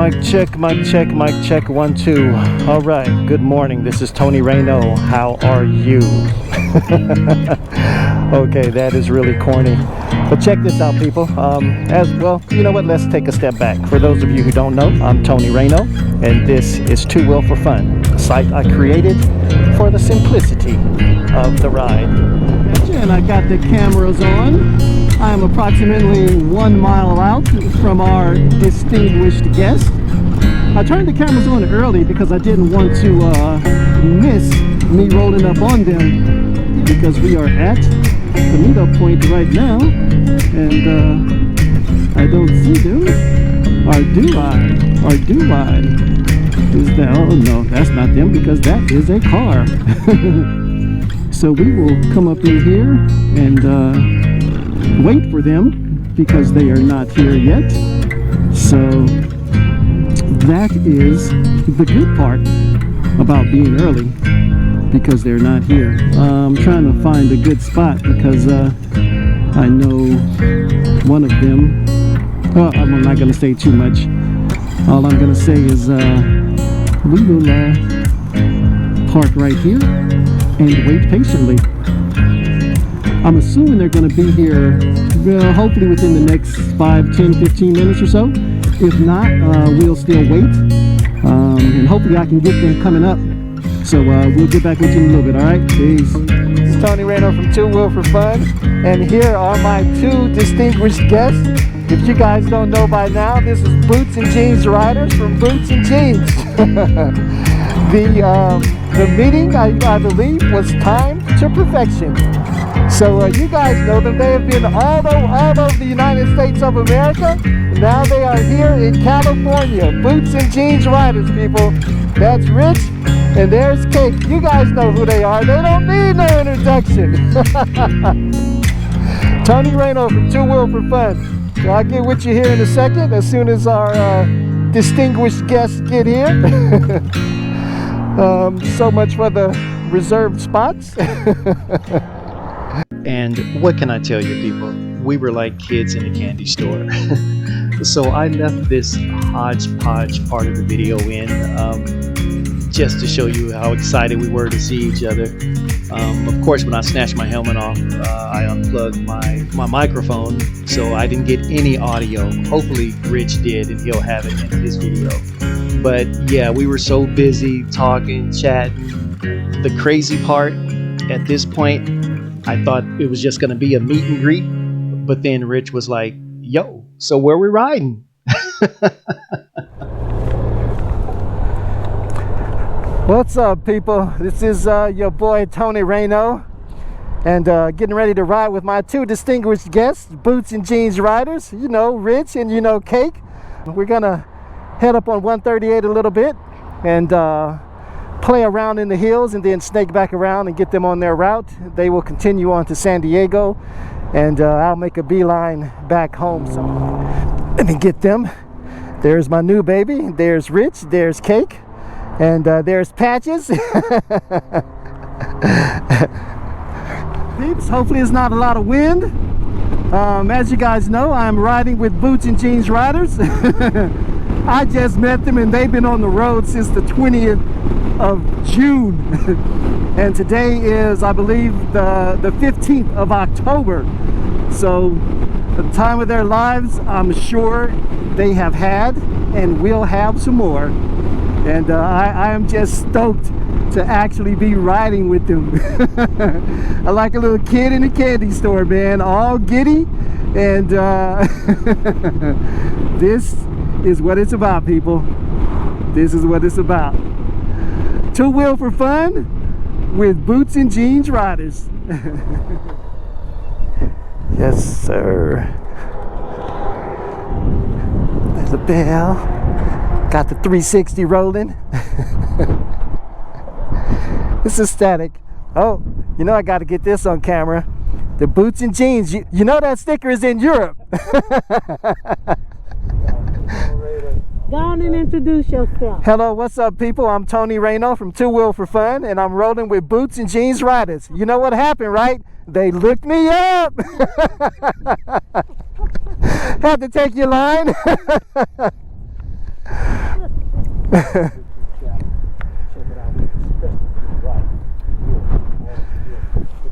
Mic check, mic check, mic check, 1, 2. All right, good morning. This is Tony Rey-no. How are you? Okay, that is really corny. But check this out, people. As well, you know what? Let's take a step back. For those of you who don't know, I'm Tony Rey-no, and this is Two Wheel for Fun, a site I created for the simplicity of the ride. And I got the cameras on. I am approximately 1 mile out from our distinguished guest. I turned the cameras on early because I didn't want to miss me rolling up on them, because we are at the meetup point right now, and I don't see them. Or do I? Or do I? Is that? Oh no, that's not them, because that is a car. So we will come up in here and wait for them, because they are not here yet. So that is the good part about being early, because they're not here. I'm trying to find a good spot, because I know one of them. Well, I'm not going to say too much. All I'm going to say is we will park right here and wait patiently. I'm assuming they're going to be here, well, hopefully within the next 5, 10, 15 minutes or so. If not, we'll still wait, and hopefully I can get them coming up. So we'll get back with you in a little bit, all right? Peace. This is Tony Rey-no from Two Wheel for Fun, and here are my two distinguished guests. If you guys don't know by now, this is Boots and Jeans Riders from Boots and Jeans. The meeting, I believe, was timed to perfection. So you guys know them. They have been all over the United States of America. Now they are here in California. Boots and Jeans Riders, people. That's Rich, and there's Kake. You guys know who they are. They don't need no introduction. Tony Rey-no from Two Wheel for Fun. So I'll get with you here in a second, as soon as our distinguished guests get here. So much for the reserved spots. And what can I tell you, people? We were like kids in a candy store. So I left this hodgepodge part of the video in, just to show you how excited we were to see each other. Of course, when I snatched my helmet off, I unplugged my microphone, so I didn't get any audio. Hopefully Rich did, and he'll have it in his video. But yeah, we were so busy talking, chatting. The crazy part, at this point, I thought it was just going to be a meet and greet, but then Rich was like, yo, so where we riding? What's up, people? This is your boy Tony Rey-no, and getting ready to ride with my two distinguished guests, Boots and Jeans Riders. You know, Rich and you know, Kake. We're gonna head up on 138 a little bit and play around in the hills, and then snake back around and get them on their route. They will continue on to San Diego, and I'll make a beeline back home. So let me get them. There's my new baby. There's Rich. There's Kake. And there's Patches. Peeps, hopefully it's not a lot of wind. As you guys know, I'm riding with Boots and Jeans Riders. I just met them, and they've been on the road since the 20th of June. And today is, I believe, the 15th of October. So the time of their lives, I'm sure they have had and will have some more. And I am just stoked to actually be riding with them. I like a little kid in a candy store, man, all giddy. And this is what it's about, people. This is what it's about. Two Wheel for Fun with Boots and Jeans Riders. Yes, sir. There's a bell. Got the 360 rolling. This is static. Oh, you know I got to get this on camera. The Boots and Jeans. You know that sticker is in Europe. Go on and introduce yourself. Hello, what's up, people? I'm Tony Rey-no from Two Wheel for Fun, and I'm rolling with Boots and Jeans Riders. You know what happened, right? They looked me up. Had to take your line.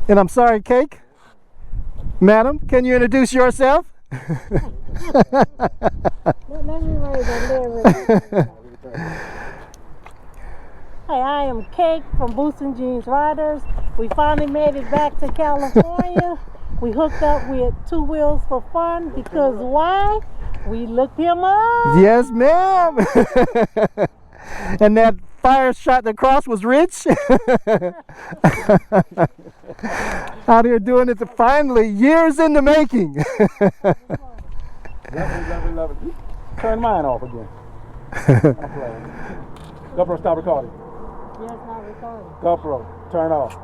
And I'm sorry, Cake. Madam, can you introduce yourself? Let me raise a lyric. Hey, I am Cake from Boots and Jeans Riders. We finally made it back to California. We hooked up with Two Wheels for Fun because why? We looked him up. Yes, ma'am. And that fire shot across was Rich. Out here doing it finally, years in the making. Love it. Turn mine off again. GoPro, stop recording. Yes, not recording. GoPro, turn off.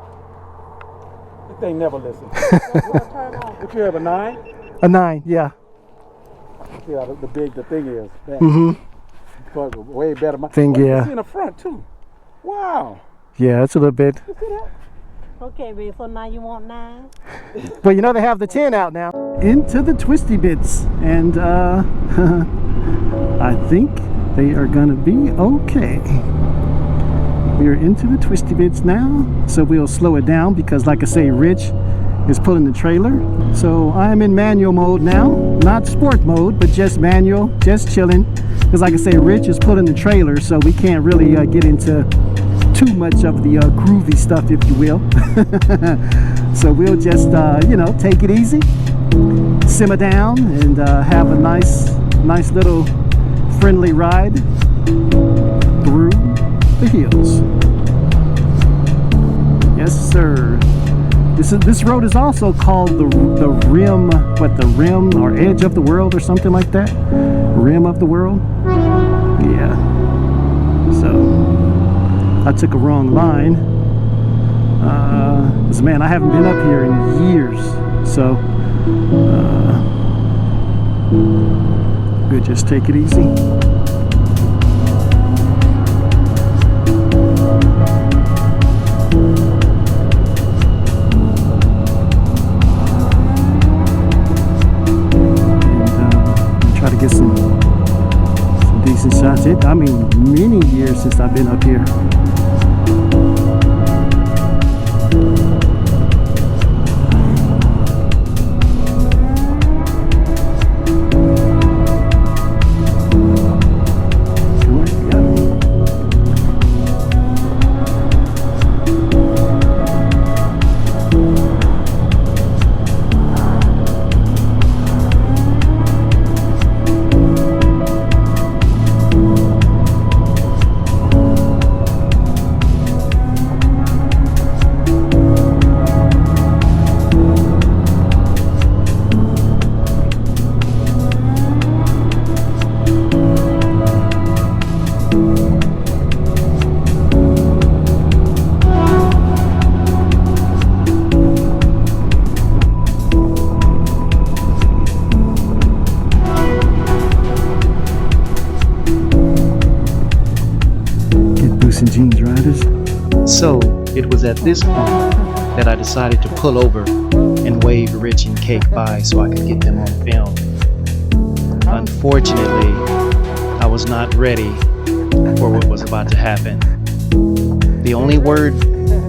This thing never listens. Turn off. What you have, a 9? A 9, yeah. See how the big the thing is. Mm-hmm. Way better. Thing, yeah. See in the front too. Wow. Yeah, it's a little bit. You see that? Okay, babe, so now you want 9? Well, you know they have the 10 out now. Into the twisty bits, and I think they are gonna be okay. We are into the twisty bits now, so we'll slow it down because, like I say, Rich is pulling the trailer. So I'm in manual mode now, not sport mode, but just manual, just chilling. Because, like I say, Rich is pulling the trailer, so we can't really get into too much of the groovy stuff, if you will. So we'll just, you know, take it easy, simmer down, and have a nice little friendly ride through the hills. Yes, sir. This road is also called the rim, the rim or edge of the world or something like that. Rim of the world. Yeah. So I took a wrong line. Because, man, I haven't been up here in years. So we'll just take it easy. Try to get some decent shots. I mean, many years since I've been up here. Jeans Riders. So it was at this point that I decided to pull over and wave Rich and Cake by so I could get them on film. Unfortunately, I was not ready for what was about to happen. The only word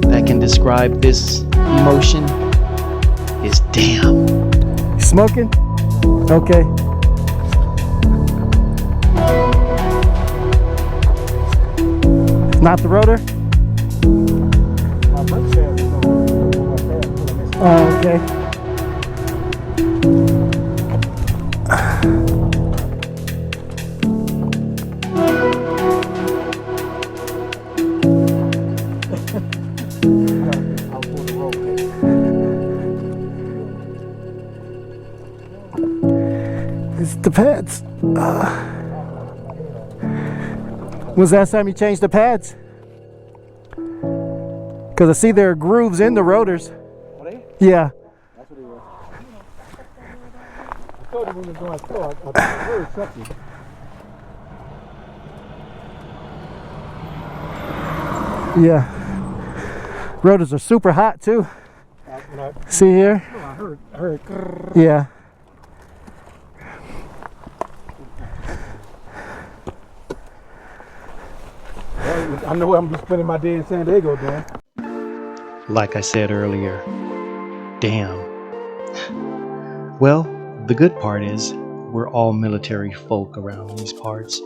that can describe this emotion is damn. Smoking? Okay. Not the rotor? Oh, okay. It's the pads. When's the last time you changed the pads? Because I see there are grooves in the rotors. Are they? Yeah. That's what it was. I told you when we were going slow, I heard something. Yeah. Rotors are super hot too. See here? I heard. Yeah. I know I'm spending my day in San Diego doing. Like I said earlier, damn. Well, the good part is we're all military folk around these parts,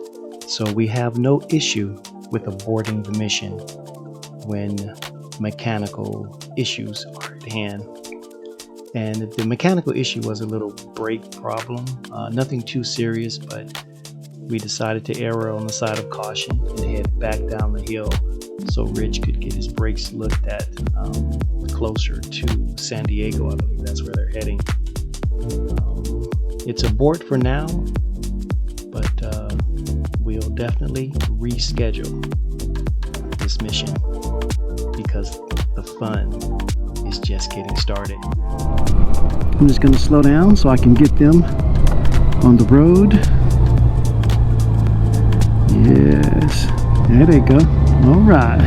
so we have no issue with aborting the mission when mechanical issues are at hand. And the mechanical issue was a little brake problem, nothing too serious, but we decided to err on the side of caution and head back down the hill so Rich could get his brakes looked at closer to San Diego. I believe that's where they're heading. It's abort for now, but we'll definitely reschedule this mission because the fun is just getting started. I'm just going to slow down so I can get them on the road. Yes, there they go. All right.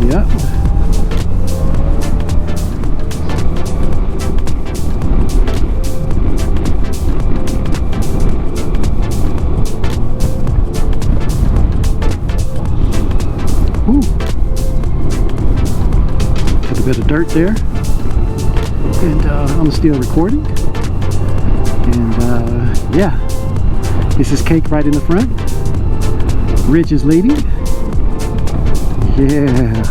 Yep. Ooh. Got a bit of dirt there. And I'm still recording. And yeah. This is Kake right in the front. Rich is leading. Yeah.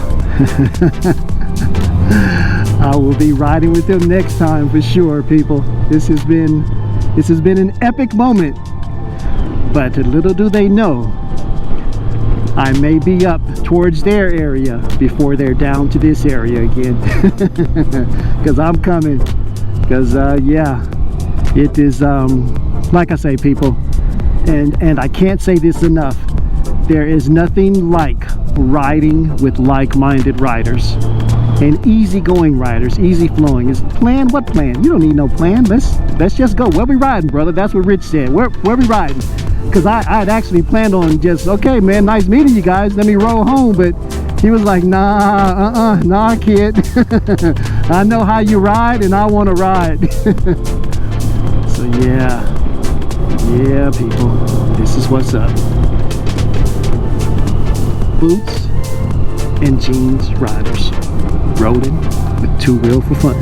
I will be riding with them next time for sure, people. This has been an epic moment. But little do they know, I may be up towards their area before they're down to this area again. Because I'm coming. Because yeah, it is like I say, people. And I can't say this enough. There is nothing like riding with like-minded riders and easygoing riders, easy flowing. Is plan? What plan? You don't need no plan. Let's just go. Where we riding, brother? That's what Rich said. Where we riding? Because I'd actually planned on just, okay, man, nice meeting you guys. Let me roll home. But he was like, nah, kid. I know how you ride, and I want to ride. So yeah. Yeah, people, this is what's up. Boots and jeans riders rolling with two-wheel for fun.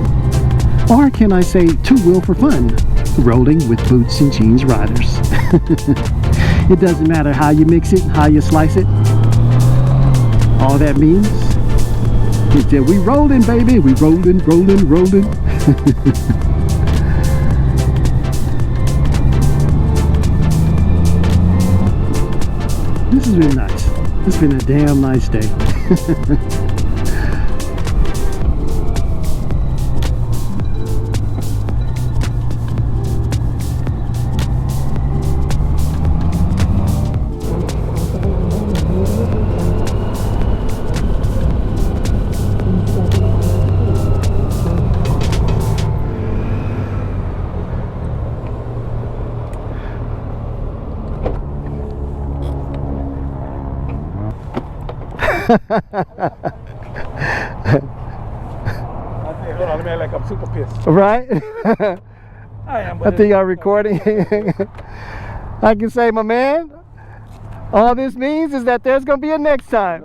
Or can I say two-wheel for fun, rolling with boots and jeans riders. It doesn't matter how you mix it, how you slice it. All that means is that we rolling, baby. We rolling. This has been nice. It's been a damn nice day. I think, hold on, let me act like I'm super pissed. Right? I am. I think I'm recording. I can say, my man, all this means is that there's gonna be a next time.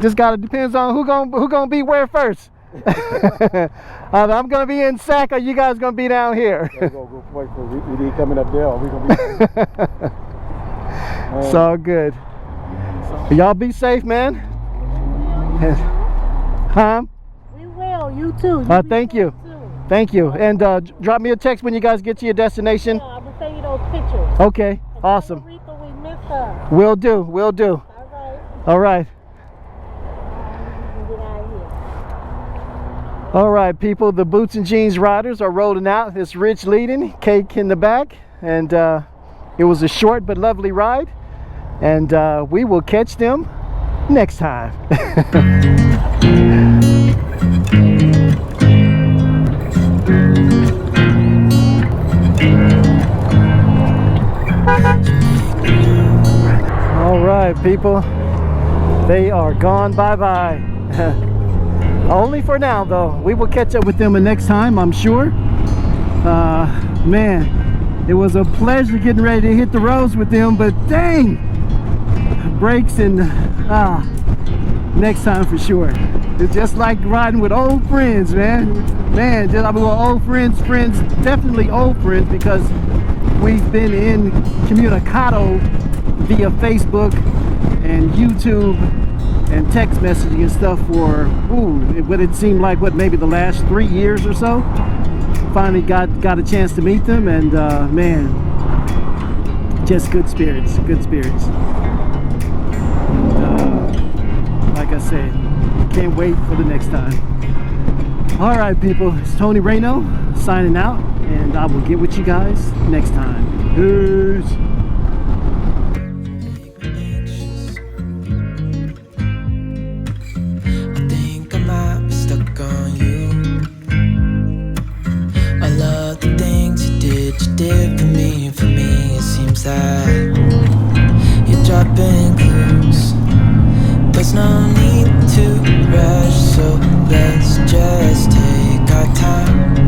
Just gotta depends on who gonna be where first. I'm gonna be in Sac, or you guys gonna be down here. Go point for we coming up there, or we gonna be. It's all good. Y'all be safe, man. Huh? We will. You too. Thank you. Thank you. And drop me a text when you guys get to your destination. Yeah, I'm gonna send you those pictures. Okay. Awesome. We miss her. Will do. All right. All right. Get out of here. All right, people. The Boots and Jeans riders are rolling out. It's Rich leading, Kake in the back, and it was a short but lovely ride. And we will catch them next time. All right, people. They are gone bye-bye. Only for now, though. We will catch up with them next time, I'm sure. Man, it was a pleasure getting ready to hit the roads with them, but dang, brakes, and next time for sure. It's just like riding with old friends, man. Man, just, I mean, well, old friends, definitely old friends, because we've been in communicado via Facebook and YouTube and text messaging and stuff for, what it seemed like, maybe the last 3 years or so. Finally got a chance to meet them, and man, just good spirits, good spirits. And, like I said, can't wait for the next time. All right, people, it's Tony Rey-no signing out, and I will get with you guys next time. Peace. I think I might be stuck on you. I love the things you did for me. It seems that you're dropping clues. There's no need to rush, so let's just take our time.